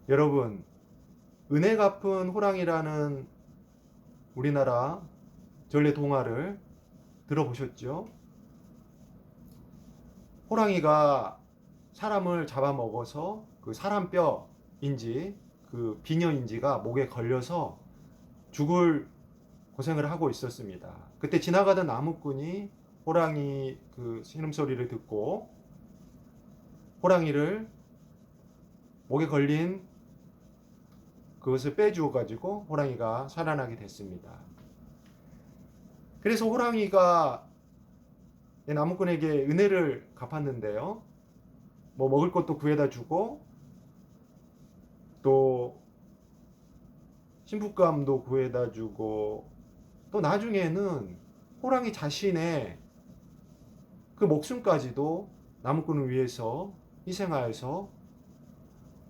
여러분, 은혜 갚은 호랑이라는 우리나라 전래 동화를 들어보셨죠? 호랑이가 사람을 잡아먹어서 그 사람 뼈인지 그 비녀인지가 목에 걸려서 죽을 고생을 하고 있었습니다. 그때 지나가던 나무꾼이 호랑이 그 신음소리를 듣고 호랑이를 목에 걸린 그것을 빼주어 가지고 호랑이가 살아나게 됐습니다. 그래서 호랑이가 나무꾼에게 은혜를 갚았는데요. 뭐 먹을 것도 구해다 주고 또 신부감도 구해다 주고 또 나중에는 호랑이 자신의 그 목숨까지도 나무꾼을 위해서 희생하여서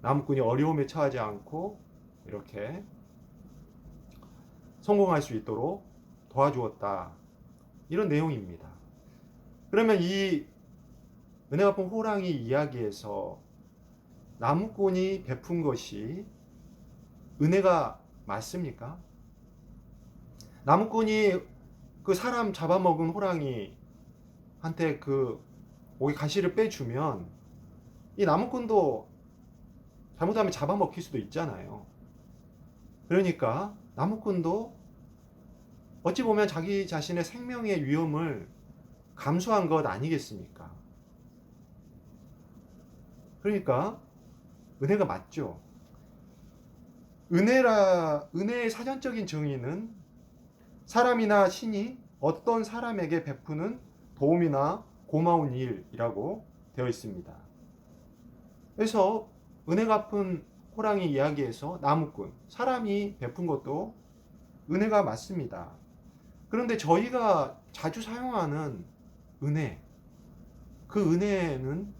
나무꾼이 어려움에 처하지 않고 이렇게 성공할 수 있도록 도와주었다. 이런 내용입니다. 그러면 이 은혜 갚은 호랑이 이야기에서 나무꾼이 베푼 것이 은혜가 맞습니까? 나무꾼이 그 사람 잡아먹은 호랑이한테 그 목에 가시를 빼주면 이 나무꾼도 잘못하면 잡아먹힐 수도 있잖아요. 그러니까 나무꾼도 어찌 보면 자기 자신의 생명의 위험을 감수한 것 아니겠습니까? 그러니까 은혜가 맞죠. 은혜의 사전적인 정의는 사람이나 신이 어떤 사람에게 베푸는 도움이나 고마운 일이라고 되어 있습니다. 그래서 은혜 갚은 호랑이 이야기에서 나무꾼, 사람이 베푼 것도 은혜가 맞습니다. 그런데 저희가 자주 사용하는 은혜, 그 은혜는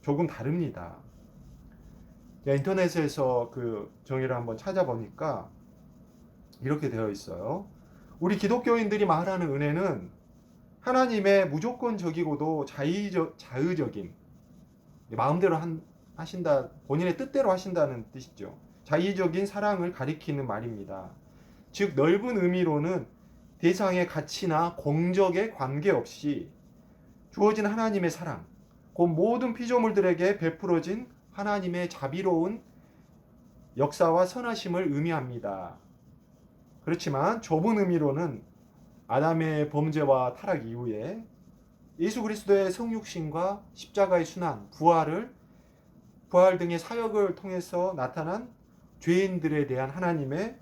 조금 다릅니다. 인터넷에서 그 정의를 한번 찾아보니까 이렇게 되어 있어요. 우리 기독교인들이 말하는 은혜는 하나님의 무조건적이고도 자의적인 마음대로 하신다, 본인의 뜻대로 하신다는 뜻이죠. 자의적인 사랑을 가리키는 말입니다. 즉 넓은 의미로는 대상의 가치나 공적에 관계없이 주어진 하나님의 사랑, 곧 모든 피조물들에게 베풀어진 하나님의 자비로운 역사와 선하심을 의미합니다. 그렇지만 좁은 의미로는 아담의 범죄와 타락 이후에 예수 그리스도의 성육신과 십자가의 순환, 부활 등의 사역을 통해서 나타난 죄인들에 대한 하나님의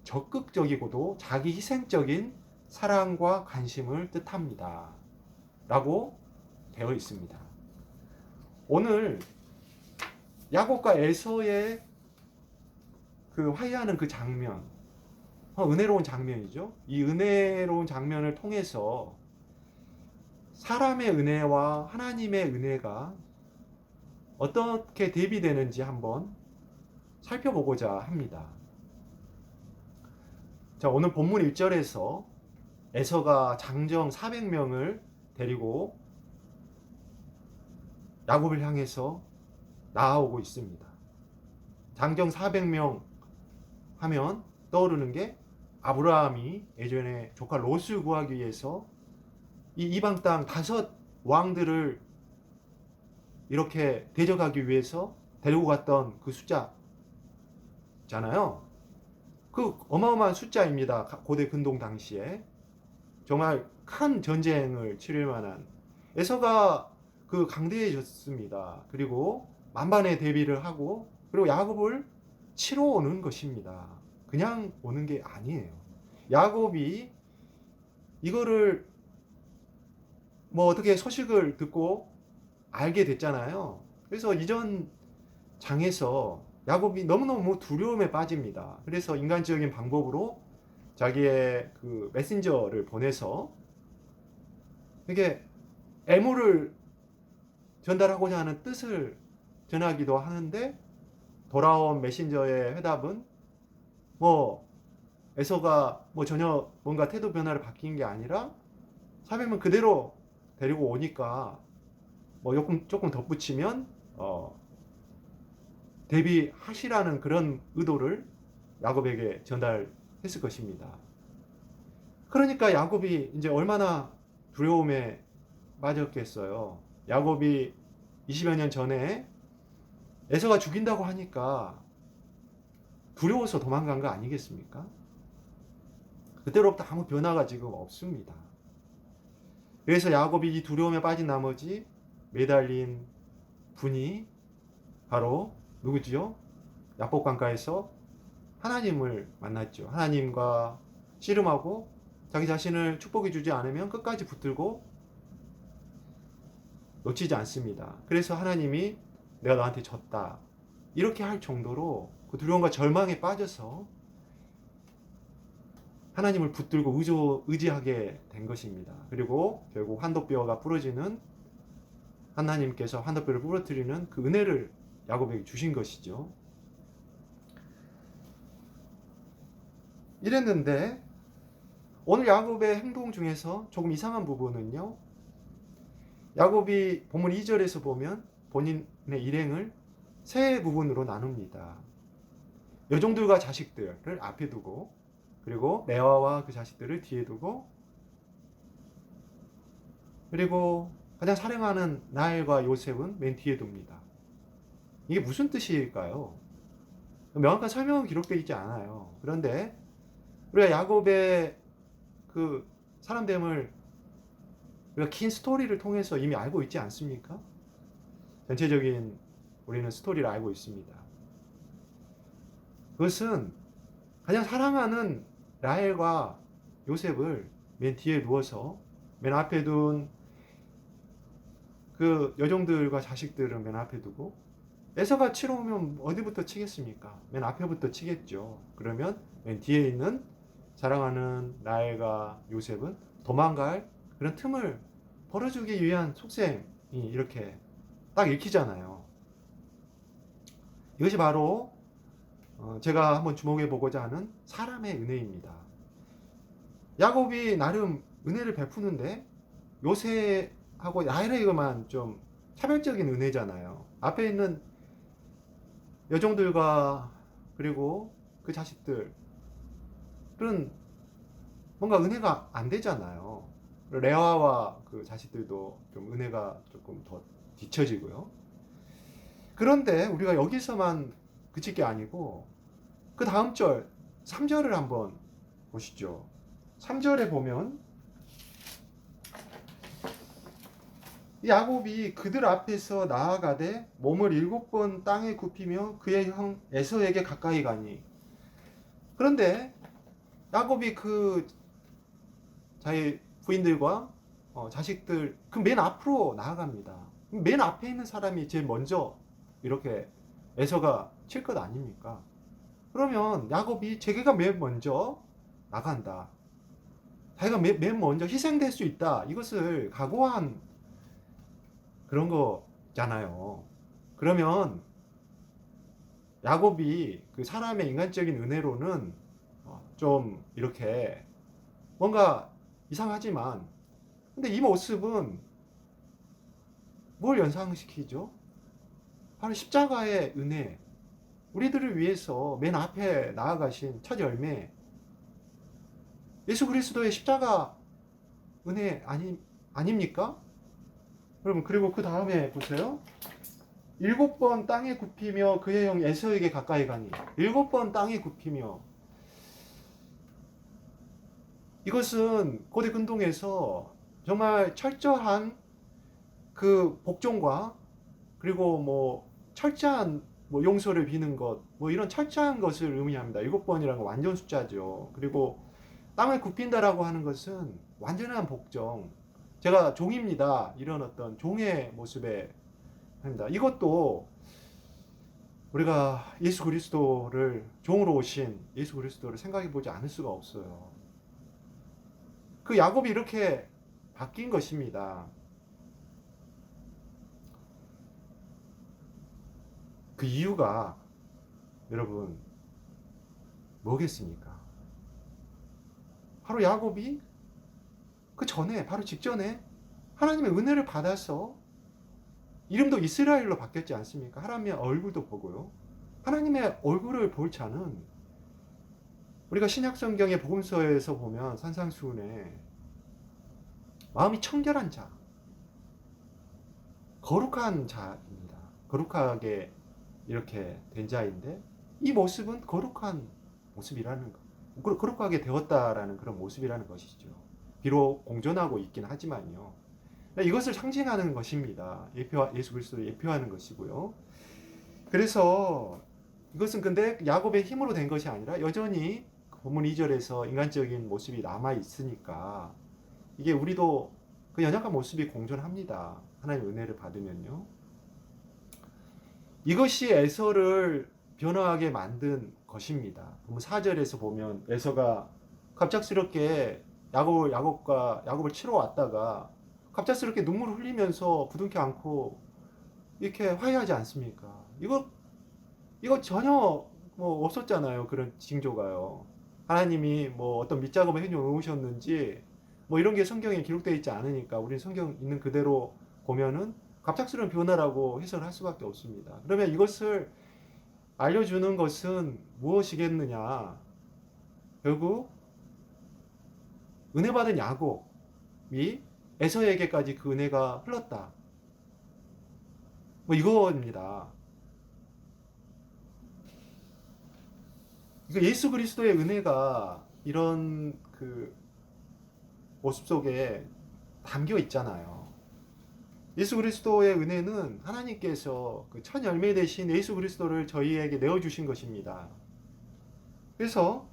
적극적이고도 자기 희생적인 사랑과 관심을 뜻합니다. 라고 되어 있습니다. 오늘 야곱과 에서의 그 화해하는 그 장면, 은혜로운 장면이죠. 이 은혜로운 장면을 통해서 사람의 은혜와 하나님의 은혜가 어떻게 대비되는지 한번 살펴보고자 합니다. 자, 오늘 본문 1절에서 에서가 장정 400명을 데리고 야곱을 향해서 나아오고 있습니다. 장정 400명 하면 떠오르는 게 아브라함이 예전에 조카 롯을 구하기 위해서 이 이방 땅 5 왕들을 이렇게 대적하기 위해서 데리고 갔던 그 숫자잖아요. 그 어마어마한 숫자입니다. 고대 근동 당시에 정말 큰 전쟁을 치를 만한. 에서가 그 강대해졌습니다. 그리고 만반의 대비를 하고 그리고 야곱을 치러 오는 것입니다. 그냥 오는 게 아니에요. 야곱이 이거를 뭐 어떻게 소식을 듣고 알게 됐잖아요. 그래서 이전 장에서 야곱이 너무너무 두려움에 빠집니다. 그래서 인간적인 방법으로 자기의 그 메신저를 보내서 이게 애무를 전달하고자 하는 뜻을 전하기도 하는데 돌아온 메신저의 회답은 뭐 에서가 뭐 전혀 뭔가 태도 변화를 바뀐 게 아니라 400명 그대로 데리고 오니까 뭐 조금 덧붙이면 대비하시라는 그런 의도를 야곱에게 전달했을 것입니다. 그러니까 야곱이 이제 얼마나 두려움에 빠졌겠어요. 야곱이 20여 년 전에 에서가 죽인다고 하니까 두려워서 도망간 거 아니겠습니까? 그때로부터 아무 변화가 지금 없습니다. 그래서 야곱이 이 두려움에 빠진 나머지 매달린 분이 바로 누구지요? 야복 강가에서 하나님을 만났죠. 하나님과 씨름하고 자기 자신을 축복해 주지 않으면 끝까지 붙들고 놓치지 않습니다. 그래서 하나님이 내가 너한테 졌다 이렇게 할 정도로 그 두려움과 절망에 빠져서 하나님을 붙들고 의지하게 된 것입니다. 그리고 결국 환도뼈가 부러지는 하나님께서 환도뼈를 부러뜨리는 그 은혜를 야곱에게 주신 것이죠. 이랬는데 오늘 야곱의 행동 중에서 조금 이상한 부분은요. 야곱이 본문 2절에서 보면 본인의 일행을 세 부분으로 나눕니다. 여종들과 자식들을 앞에 두고 그리고 레아와 그 자식들을 뒤에 두고 그리고 가장 사랑하는 라헬과 요셉은 맨 뒤에 둡니다. 이게 무슨 뜻일까요? 명확한 설명은 기록되어 있지 않아요. 그런데 우리가 야곱의 그 사람됨을 우리가 긴 스토리를 통해서 이미 알고 있지 않습니까? 전체적인 우리는 스토리를 알고 있습니다. 그것은 가장 사랑하는 라헬과 요셉을 맨 뒤에 누워서 맨 앞에 둔 그 여종들과 자식들을 맨 앞에 두고 에서가 치러 오면 어디부터 치겠습니까? 맨 앞에부터 치겠죠. 그러면 맨 뒤에 있는 사랑하는 라헬과 요셉은 도망갈 그런 틈을 벌어주기 위한 속셈이 이렇게 딱 읽히잖아요. 이것이 바로 제가 한번 주목해 보고자 하는 사람의 은혜입니다. 야곱이 나름 은혜를 베푸는데 요셉하고 라헬에게만 좀 차별적인 은혜잖아요. 앞에 있는 여종들과 그리고 그 자식들은 뭔가 은혜가 안 되잖아요. 레아와 그 자식들도 좀 은혜가 조금 더 뒤처지고요. 그런데 우리가 여기서만 그칠 게 아니고 그 다음 절 3절을 한번 보시죠. 3절에 보면 야곱이 그들 앞에서 나아가되 몸을 7번 땅에 굽히며 그의 형 에서에게 가까이 가니. 그런데 야곱이 그 자기 부인들과 자식들 그 맨 앞으로 나아갑니다. 맨 앞에 있는 사람이 제일 먼저 이렇게 에서가 칠 것 아닙니까? 그러면 야곱이 자기가 맨 먼저 나간다. 자기가 맨 먼저 희생될 수 있다. 이것을 각오한 그런 거잖아요. 그러면 야곱이 그 사람의 인간적인 은혜로는 좀 이렇게 뭔가 이상하지만 근데 이 모습은 뭘 연상시키죠? 바로 십자가의 은혜. 우리들을 위해서 맨 앞에 나아가신 첫 열매. 예수 그리스도의 십자가 은혜 아닙니까? 여러분, 그리고 그 다음에 보세요. 7번 땅에 굽히며 그의 형 에서에게 가까이 가니. 7번 땅에 굽히며. 이것은 고대 근동에서 정말 철저한 그 복종과 그리고 뭐 철저한 뭐 용서를 비는 것, 뭐 이런 철저한 것을 의미합니다. 7번이라는 건 완전 숫자죠. 그리고 땅을 굽힌다라고 하는 것은 완전한 복종. 제가 종입니다. 이런 어떤 종의 모습에 합니다. 이것도 우리가 예수 그리스도를 종으로 오신 예수 그리스도를 생각해 보지 않을 수가 없어요. 그 야곱이 이렇게 바뀐 것입니다. 그 이유가 여러분 뭐겠습니까? 바로 야곱이 그 전에 바로 직전에 하나님의 은혜를 받아서 이름도 이스라엘로 바뀌었지 않습니까? 하나님의 얼굴도 보고요. 하나님의 얼굴을 볼 자는 우리가 신약성경의 복음서에서 보면 산상수훈에 마음이 청결한 자, 거룩한 자입니다. 거룩하게 이렇게 된 자인데 이 모습은 거룩한 모습이라는 것, 거룩하게 되었다라는 그런 모습이라는 것이죠. 비록 공존하고 있긴 하지만요. 이것을 상징하는 것입니다. 예수 그리스도를 예표하는 것이고요. 그래서 이것은 근데 야곱의 힘으로 된 것이 아니라 여전히 본문 2절에서 인간적인 모습이 남아 있으니까 이게 우리도 그 연약한 모습이 공존합니다. 하나님의 은혜를 받으면요. 이것이 에서를 변화하게 만든 것입니다. 4절에서 보면 에서가 갑작스럽게 야곱을 치러 왔다가 갑작스럽게 눈물을 흘리면서 부둥켜 안고 이렇게 화해하지 않습니까? 이거 전혀 뭐 없었잖아요. 그런 징조가요. 하나님이 뭐 어떤 밑작업을 해 놓으셨는지 뭐 이런 게 성경에 기록되어 있지 않으니까 우리는 성경 있는 그대로 보면은 갑작스러운 변화라고 해석할 수밖에 없습니다. 그러면 이것을 알려주는 것은 무엇이겠느냐? 결국 은혜 받은 야곱이 에서에게까지 그 은혜가 흘렀다. 뭐 이거입니다. 예수 그리스도의 은혜가 이런 그 모습 속에 담겨 있잖아요. 예수 그리스도의 은혜는 하나님께서 그 첫 열매 되신 예수 그리스도를 저희에게 내어주신 것입니다. 그래서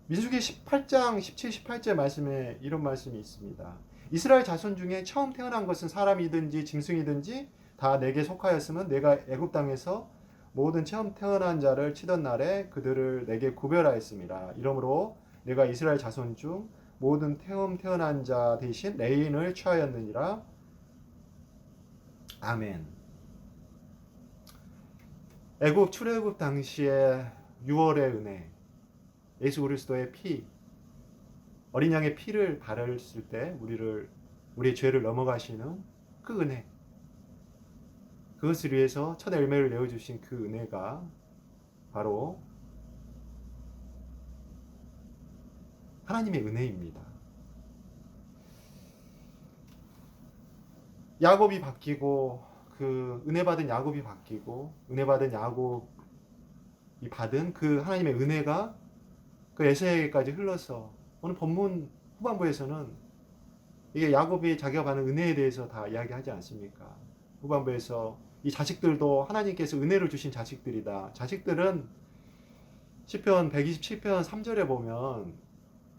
민수기 18장 17, 18절 말씀에 이런 말씀이 있습니다. 이스라엘 자손 중에 처음 태어난 것은 사람이든지 짐승이든지 다 내게 속하였으면 내가 애굽 땅에서 모든 처음 태어난 자를 치던 날에 그들을 내게 구별하였습니다. 이러므로 내가 이스라엘 자손 중 모든 처음 태어난 자 대신 레인을 취하였느니라. 아멘. 출애굽 당시에 6월의 은혜, 예수 그리스도의 피, 어린 양의 피를 바르실 때 우리의 죄를 넘어가시는 그 은혜, 그것을 위해서 첫 열매를 내어주신 그 은혜가 바로 하나님의 은혜입니다. 야곱이 바뀌고 그 은혜 받은 야곱이 바뀌고 은혜 받은 야곱이 받은 그 하나님의 은혜가 그 에서에게까지 흘러서 오늘 본문 후반부에서는 이게 야곱이 자기가 받은 은혜에 대해서 다 이야기하지 않습니까? 후반부에서 이 자식들도 하나님께서 은혜를 주신 자식들이다. 자식들은 시편 127편 3절에 보면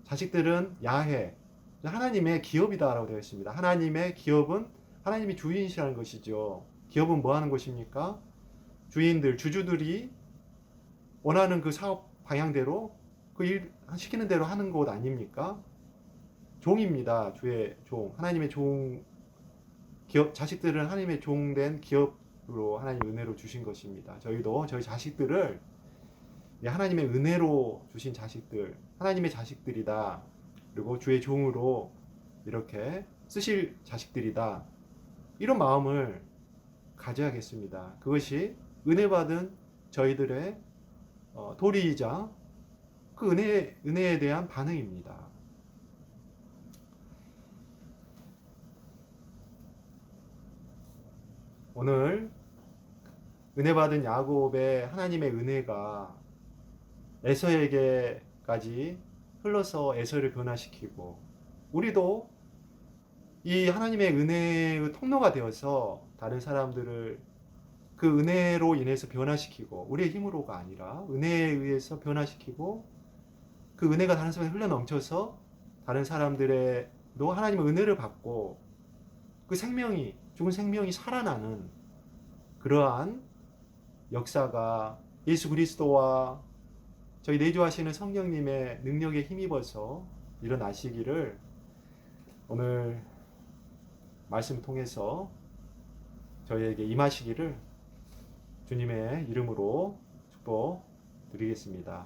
자식들은 야해, 하나님의 기업이다라고 되어 있습니다. 하나님의 기업은 하나님이 주인이시라는 것이죠. 기업은 뭐 하는 것입니까? 주주들이 원하는 그 사업 방향대로 그 일 시키는 대로 하는 것 아닙니까? 종입니다. 주의 종. 하나님의 종, 자식들은 하나님의 종된 기업으로 하나님 은혜로 주신 것입니다. 저희도 저희 자식들을 하나님의 은혜로 주신 자식들, 하나님의 자식들이다. 그리고 주의 종으로 이렇게 쓰실 자식들이다. 이런 마음을 가져야겠습니다. 그것이 은혜 받은 저희들의 도리이자 그 은혜에 대한 반응입니다. 오늘 은혜 받은 야곱의 하나님의 은혜가 에서에게까지 흘러서 에서를 변화시키고 우리도 이 하나님의 은혜의 통로가 되어서 다른 사람들을 그 은혜로 인해서 변화시키고 우리의 힘으로가 아니라 은혜에 의해서 변화시키고 그 은혜가 다른 사람에 흘러 넘쳐서 다른 사람들에도 하나님의 은혜를 받고 그 죽은 생명이 살아나는 그러한 역사가 예수 그리스도와 저희 내주하시는 성령님의 능력에 힘입어서 일어나시기를 오늘 말씀 통해서 저희에게 임하시기를 주님의 이름으로 축복드리겠습니다.